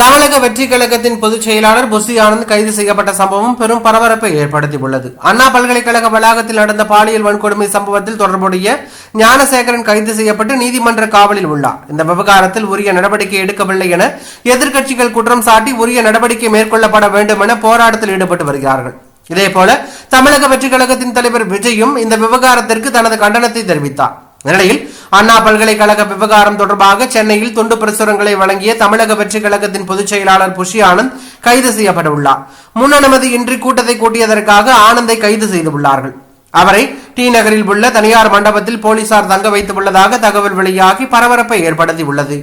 தமிழக வெற்றி கழகத்தின் பொதுச் செயலாளர் புசி ஆனந்த் கைது செய்யப்பட்ட சம்பவம் பெரும் பரபரப்பை ஏற்படுத்தியுள்ளது. அண்ணா பல்கலைக்கழக வளாகத்தில் நடந்த பாலியல் வன்கொடுமை சம்பவத்தில் தொடர்புடைய ஞானசேகரன் கைது செய்யப்பட்டு நீதிமன்ற காவலில் உள்ளார். இந்த விவகாரத்தில் உரிய நடவடிக்கை எடுக்கவில்லை என எதிர்க்கட்சிகள் குற்றம் சாட்டி உரிய நடவடிக்கை மேற்கொள்ளப்பட வேண்டும் என போராட்டத்தில் ஈடுபட்டு வருகிறார்கள். இதேபோல தமிழக வெற்றி கழகத்தின் தலைவர் விஜயும் இந்த விவகாரத்திற்கு தனது கண்டனத்தை தெரிவித்தார். இந்நிலையில் அண்ணா பல்கலைக்கழக விவகாரம் தொடர்பாக சென்னையில் துண்டு பிரசுரங்களை வழங்கிய தமிழக வெற்றி கழகத்தின் பொதுச் செயலாளர் புஷி ஆனந்த் கைது செய்யப்பட்டுள்ளார். முன் அனுமதியின்றி கூட்டத்தை கூட்டியதற்காக ஆனந்தை கைது செய்துள்ளார்கள். அவரை டி நகரில் உள்ள தனியார் மண்டபத்தில் போலீசார் தங்க வைத்துள்ளதாக தகவல் வெளியாகி பரபரப்பை ஏற்படுத்தியுள்ளது.